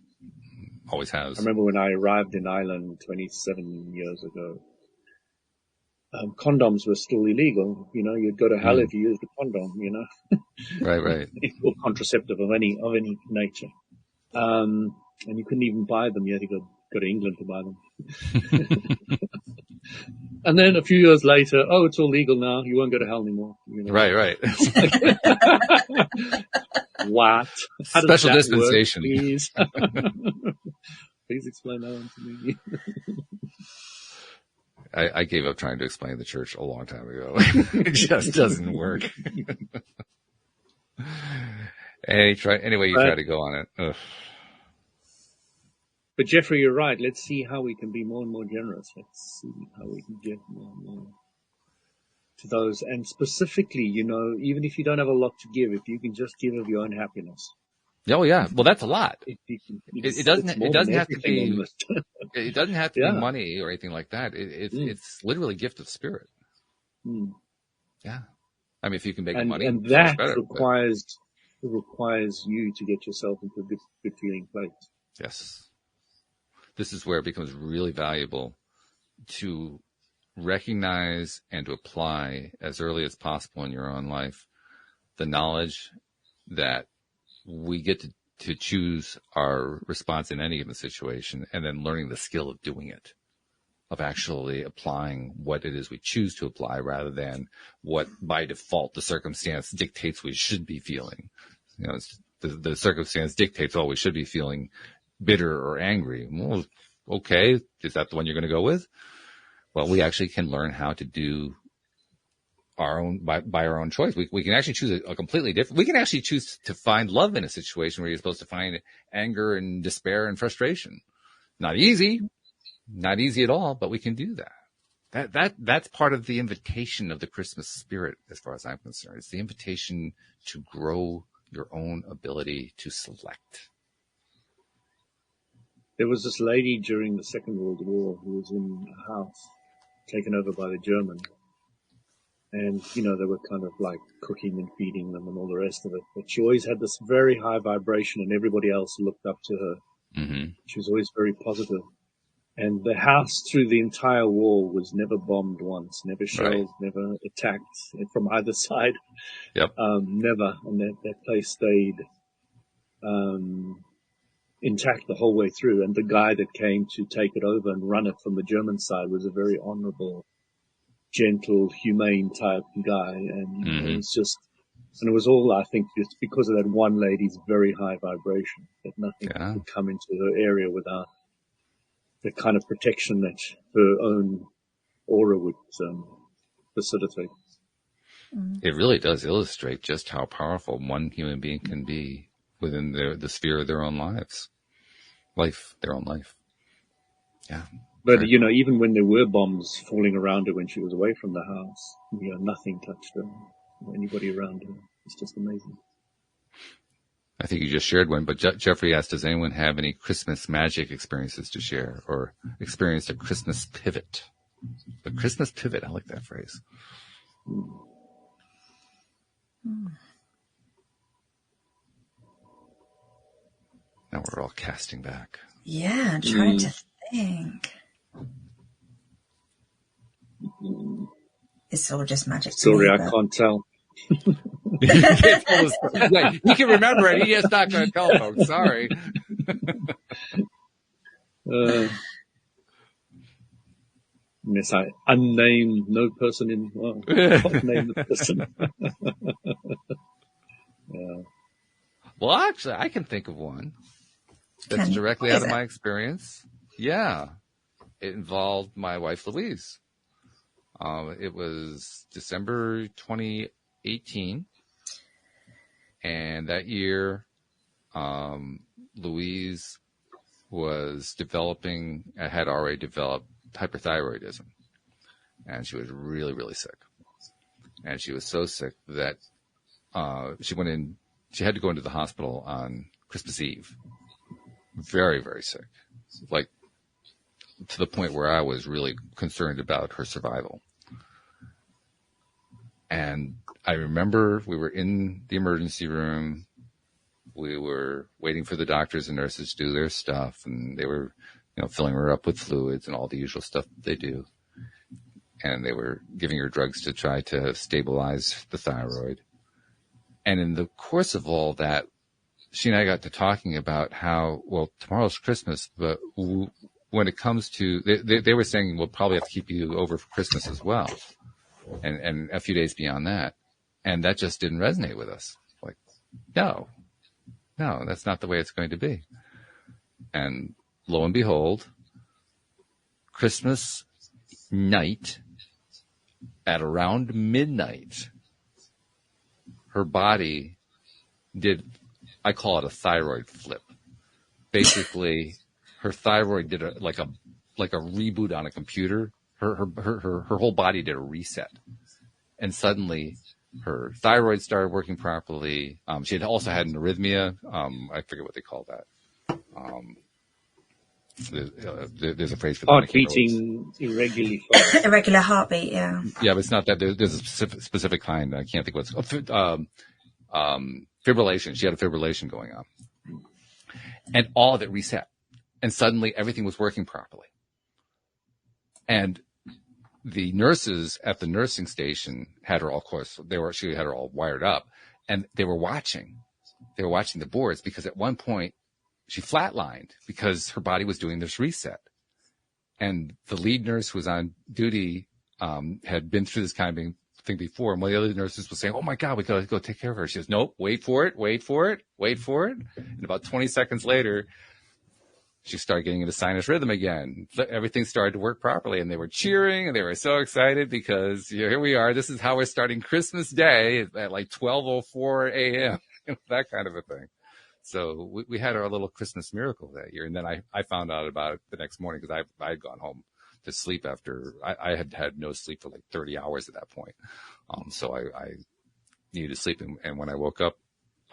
Always has. I remember when I arrived in Ireland 27 years ago, condoms were still illegal. You'd go to hell if you used a condom, Right. Or contraceptive of any nature. And you couldn't even buy them. You had to go to England to buy them. And then a few years later, it's all legal now. You won't go to hell anymore. Right. What? How Special does that dispensation. Work, please? Please explain that one to me. I gave up trying to explain the church a long time ago. It just doesn't work. Anyway, you try to go on it. Ugh. But Jeffrey, you're right. Let's see how we can be more and more generous. Let's see how we can give more and more to those. And specifically, even if you don't have a lot to give, if you can just give of your own happiness. Oh yeah. Well, that's a lot. It doesn't have to be, almost. it doesn't have to Yeah. be money or anything like that. It's literally a gift of spirit. Mm. Yeah. I mean, if you can make money, and it's much that better, requires you to get yourself into a good feeling place. Yes. This is where it becomes really valuable to recognize and to apply as early as possible in your own life the knowledge that we get to choose our response in any given situation, and then learning the skill of doing it, of actually applying what it is we choose to apply rather than what by default the circumstance dictates we should be feeling. The circumstance dictates, we should be feeling bitter or angry. Well, okay, is that the one you're going to go with? Well, we actually can learn how to do our own by our own choice. We can actually choose a completely different. We can actually choose to find love in a situation where you're supposed to find anger and despair and frustration. Not easy at all, but we can do that. That's part of the invitation of the Christmas spirit, as far as I'm concerned. It's the invitation to grow your own ability to select. There was this lady during the Second World War who was in a house taken over by the Germans. And, they were kind of like cooking and feeding them and all the rest of it. But she always had this very high vibration and everybody else looked up to her. Mm-hmm. She was always very positive. And the house through the entire war was never bombed once, never shelled, never attacked from either side. Yep. Never. And that place stayed intact the whole way through. And the guy that came to take it over and run it from the German side was a very honorable, gentle, humane type guy. And it was just, and it was all, I think, just because of that one lady's very high vibration, that nothing could come into her area without the kind of protection that her own aura would facilitate. It really does illustrate just how powerful one human being can be within the sphere of their own their own life. Yeah. But, even when there were bombs falling around her when she was away from the house, nothing touched her or anybody around her. It's just amazing. I think you just shared one, but Jeffrey asked, does anyone have any Christmas magic experiences to share or experienced a Christmas pivot? The Christmas pivot, I like that phrase. Now we're all casting back. Yeah, I'm trying to think. It's all just magic. Sorry, I can't tell. He can remember it. He just not going to tell folks. Sorry. Yes, I unnamed no person in. Well, can't name the person. Yeah. Well, actually, I can think of one that's directly out of my experience. Yeah, it involved my wife Louise. It was December 2018, and that year, Louise had already developed hyperthyroidism, and she was really, really sick. And she was so sick that she had to go into the hospital on Christmas Eve. Very, very sick, like to the point where I was really concerned about her survival. And I remember we were in the emergency room. We were waiting for the doctors and nurses to do their stuff, and they were, filling her up with fluids and all the usual stuff that they do. And they were giving her drugs to try to stabilize the thyroid. And in the course of all that, she and I got to talking about how, tomorrow's Christmas, but when it comes to, they were saying we'll probably have to keep you over for Christmas as well. And a few days beyond that. And that just didn't resonate with us. Like, no, that's not the way it's going to be. And lo and behold, Christmas night at around midnight, her body did, I call it a thyroid flip. Basically, her thyroid did like a reboot on a computer. Her whole body did a reset. and suddenly her thyroid started working properly. She had also had an arrhythmia. I forget what they call that. There's a phrase for that. Heart beating irregularly fast. Irregular heartbeat, yeah. Yeah, but it's not that. There's a specific kind. I can't think what it's called. Fibrillation. She had a fibrillation going on. And all of it reset. And suddenly everything was working properly. And the nurses at the nursing station had her all, of course, she had her all wired up, and they were watching the boards, because at one point she flatlined because her body was doing this reset. And the lead nurse who was on duty, had been through this kind of thing before. And one of the other nurses was saying, "Oh my God, we got to go take care of her." She goes, "Nope, wait for it. And about 20 seconds later, she started getting into sinus rhythm again. Everything started to work properly, and they were cheering, and they were so excited because here we are. This is how we're starting Christmas Day at like 12:04 a.m., that kind of a thing. So we had our little Christmas miracle that year. And then I found out about it the next morning, because I had gone home to sleep after I had had no sleep for like 30 hours at that point. So I needed to sleep. And when I woke up,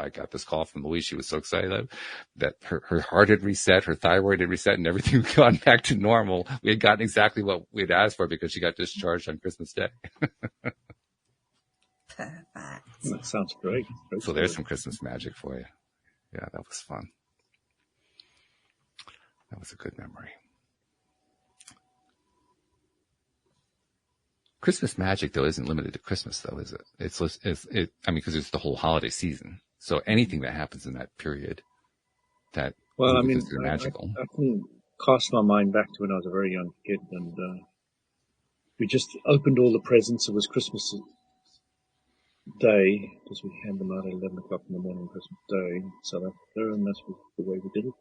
I got this call from Louise. She was so excited that her heart had reset, her thyroid had reset, and everything had gone back to normal. We had gotten exactly what we had asked for, because she got discharged on Christmas Day. Perfect. That sounds great. So there's some Christmas magic for you. Yeah, that was fun. That was a good memory. Christmas magic, though, isn't limited to Christmas, though, is it? Because it's the whole holiday season. So anything that happens in that period that is magical. I can cast my mind back to when I was a very young kid, and we just opened all the presents. It was Christmas Day, because we hand them out at 11 o'clock in the morning, Christmas Day in South Africa, and that's the way we did it.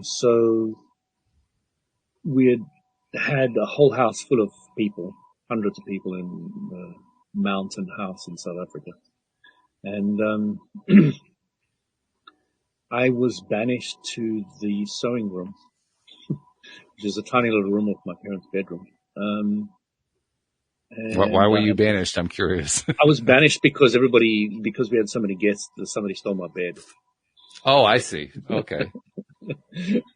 So we had a whole house full of people, hundreds of people in the mountain house in South Africa. And I was banished to the sewing room, which is a tiny little room off my parents' bedroom. Why were you banished? I'm curious. I was banished because we had so many guests, somebody stole my bed. Oh, I see. Okay.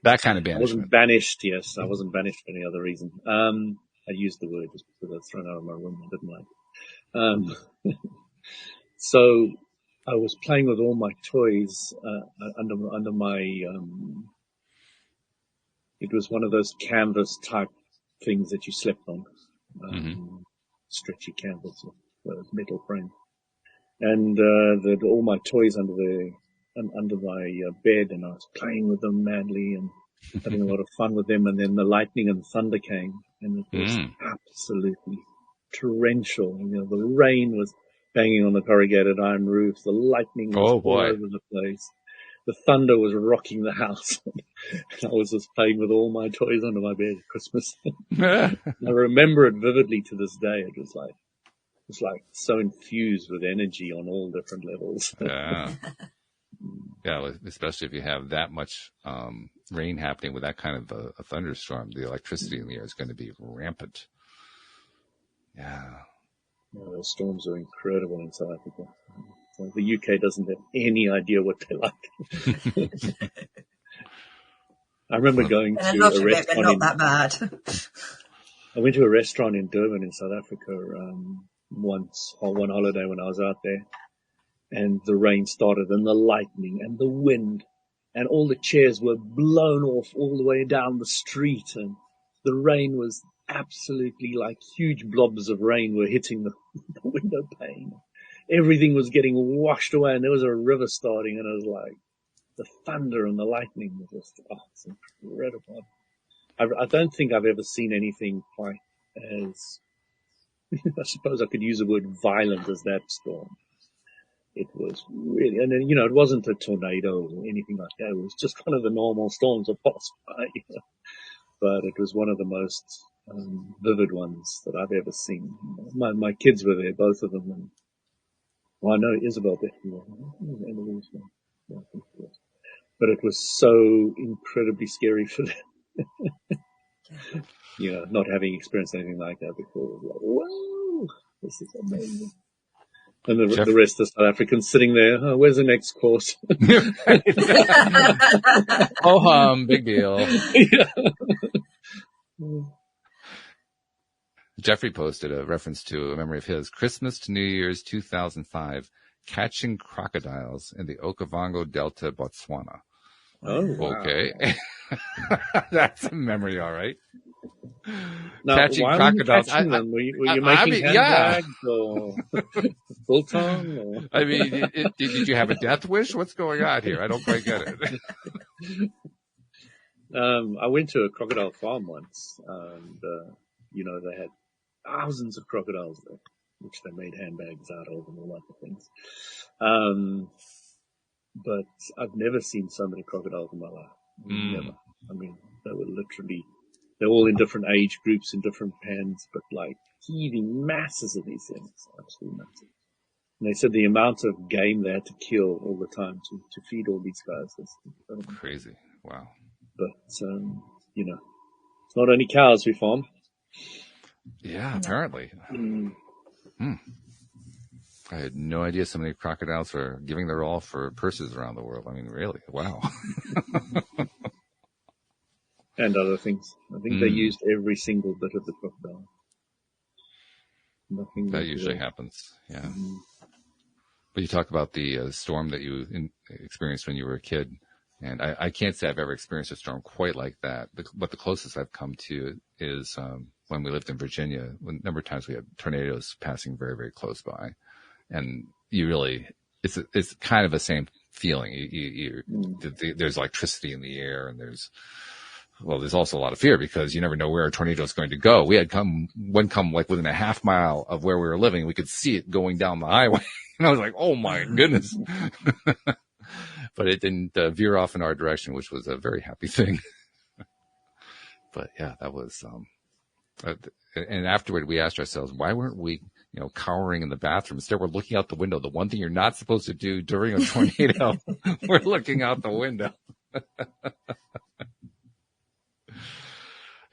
That kind of banishment. I wasn't banished, yes. I wasn't banished for any other reason. I used the word just because I was thrown out of my room. I didn't like it. So I was playing with all my toys under my. It was one of those canvas type things that you slept on, stretchy canvas with metal frame, and all my toys under my bed, and I was playing with them madly and having a lot of fun with them. And then the lightning and thunder came, and it was absolutely torrential. The rain was banging on the corrugated iron roof. The lightning was all over the place. The thunder was rocking the house. I was just playing with all my toys under my bed at Christmas. I remember it vividly to this day. It was like so infused with energy on all different levels. Yeah. Yeah, especially if you have that much rain happening with that kind of a thunderstorm, the electricity in the air is going to be rampant. Yeah. Those storms are incredible in South Africa. So the UK doesn't have any idea what they're like. I remember going to a restaurant. Not that bad. I went to a restaurant in Durban in South Africa once on one holiday when I was out there. And the rain started, and the lightning, and the wind, and all the chairs were blown off all the way down the street, and the rain was absolutely like huge blobs of rain were hitting the window pane. Everything was getting washed away, and there was a river starting, and it was like the thunder and the lightning was just, it's incredible. I don't think I've ever seen anything quite as, I suppose I could use the word violent as that storm. It was really, and then, it wasn't a tornado or anything like that. It was just one of the normal storms that passed by. But it was one of the most vivid ones that I've ever seen. My kids were there, both of them. And, I know Isabel definitely. But it was so incredibly scary for them. Not having experienced anything like that before. It was like, whoa! This is amazing. And the rest of South Africans sitting there, oh, where's the next course? Oh, big deal. Yeah. Jeffrey posted a reference to a memory of his. Christmas to New Year's 2005, catching crocodiles in the Okavango Delta, Botswana. Oh, wow. Okay. That's a memory, all right. Now, catching why crocodiles. Were you catching them? Were you making handbags or biltong? Or? I mean, did you have a death wish? What's going on here? I don't quite get it. I went to a crocodile farm once, and they had thousands of crocodiles there, which they made handbags out of and all other things. But I've never seen so many crocodiles in my life. Never. I mean, they're all in different age groups, in different pens, but like heaving masses of these things. Absolutely massive. And they said the amount of game they had to kill all the time to feed all these guys was incredible. Crazy. Wow. But, it's not only cows we farm. Yeah, apparently. I had no idea so many crocodiles were giving their all for purses around the world. I mean, really? Wow. And other things. I think they used every single bit of the crocodile. Nothing that usually happens, yeah. But you talk about the storm that you experienced when you were a kid, and I can't say I've ever experienced a storm quite like that. But the closest I've come to is when we lived in Virginia. A number of times we had tornadoes passing very, very close by, and it's kind of the same feeling. There's electricity in the air, and there's also a lot of fear because you never know where a tornado is going to go. We had one come like within a half mile of where we were living. We could see it going down the highway. And I was like, oh my goodness. But it didn't veer off in our direction, which was a very happy thing. But yeah, that was, and afterward we asked ourselves, why weren't we, cowering in the bathroom? Instead, we're looking out the window. The one thing you're not supposed to do during a tornado, we're looking out the window.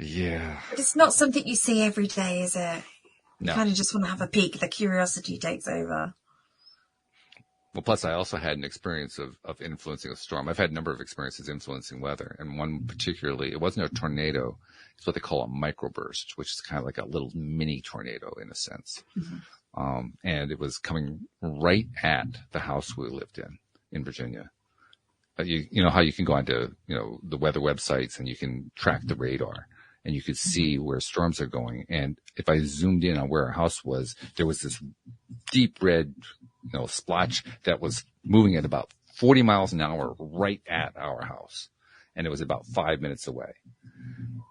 Yeah. But it's not something you see every day, is it? No. You kind of just want to have a peek. The curiosity takes over. Well, plus I also had an experience of influencing a storm. I've had a number of experiences influencing weather, and one particularly, it wasn't a tornado. It's what they call a microburst, which is kind of like a little mini tornado in a sense. Mm-hmm. And it was coming right at the house we lived in Virginia. You know how you can go onto, the weather websites and you can track the radar and you could see where storms are going. And if I zoomed in on where our house was, there was this deep red, splotch that was moving at about 40 miles an hour right at our house. And it was about 5 minutes away.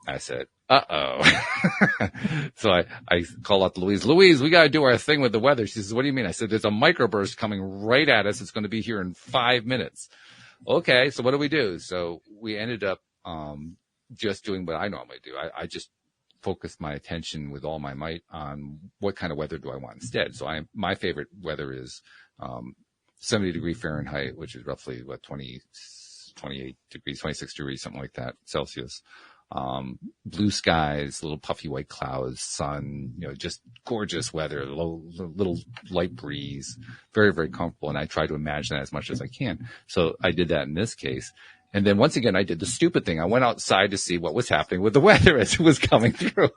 I said, uh-oh. So I call out to Louise. Louise, we got to do our thing with the weather. She says, what do you mean? I said, there's a microburst coming right at us. It's going to be here in 5 minutes. Okay, so what do we do? So we ended up just doing what I normally do. I just focused my attention with all my might on what kind of weather do I want instead. So my favorite weather is 70 degree Fahrenheit, which is roughly 28 degrees, 26 degrees, something like that, Celsius. Blue skies, little puffy white clouds, sun, just gorgeous weather, little light breeze, very, very comfortable. And I try to imagine that as much as I can. So I did that in this case. And then once again, I did the stupid thing. I went outside to see what was happening with the weather as it was coming through.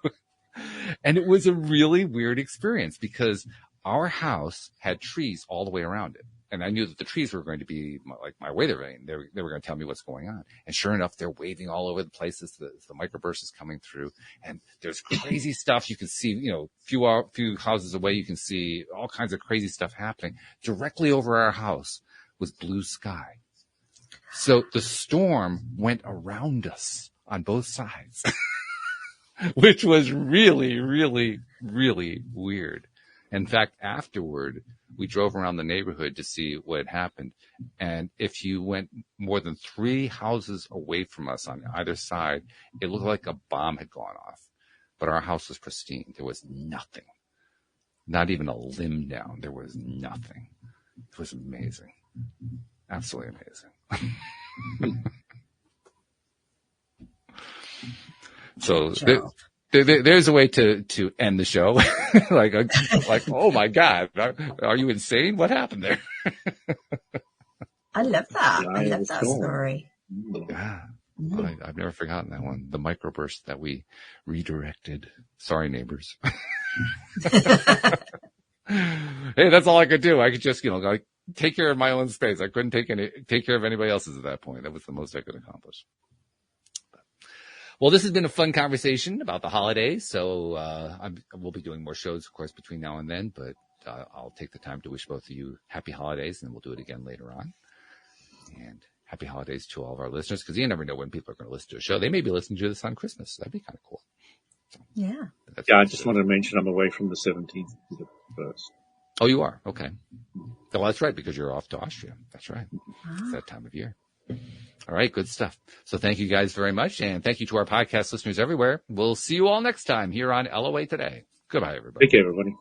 And it was a really weird experience because our house had trees all the way around it. And I knew that the trees were going to be like my weather vane. They were going to tell me what's going on. And sure enough, they're waving all over the place as the microburst is coming through. And there's crazy stuff. You can see, few houses away, you can see all kinds of crazy stuff happening. Directly over our house was blue sky. So the storm went around us on both sides, which was really, really, really weird. In fact, afterward, we drove around the neighborhood to see what had happened. And if you went more than 3 houses away from us on either side, it looked like a bomb had gone off. But our house was pristine. There was nothing. Not even a limb down. There was nothing. It was amazing. Absolutely amazing. So There's a way to end the show. like, oh my God, are you insane? What happened there? I love that. I love that story. Yeah. I've never forgotten that one. The microburst that we redirected. Sorry, neighbors. Hey, that's all I could do. I could just, like, take care of my own space. I couldn't take care of anybody else's at that point. That was the most I could accomplish. Well, this has been a fun conversation about the holidays. So, we'll be doing more shows, of course, between now and then, but, I'll take the time to wish both of you happy holidays, and we'll do it again later on. And happy holidays to all of our listeners, because you never know when people are going to listen to a show. They may be listening to this on Christmas. That'd be kind of cool. So, yeah. I just wanted to mention I'm away from the 17th to the 1st. Oh, you are? Okay. Well, that's right, because you're off to Austria. That's right. It's that time of year. All right, good stuff. So thank you guys very much, and thank you to our podcast listeners everywhere. We'll see you all next time here on LOA Today. Goodbye, everybody. Take care, everybody.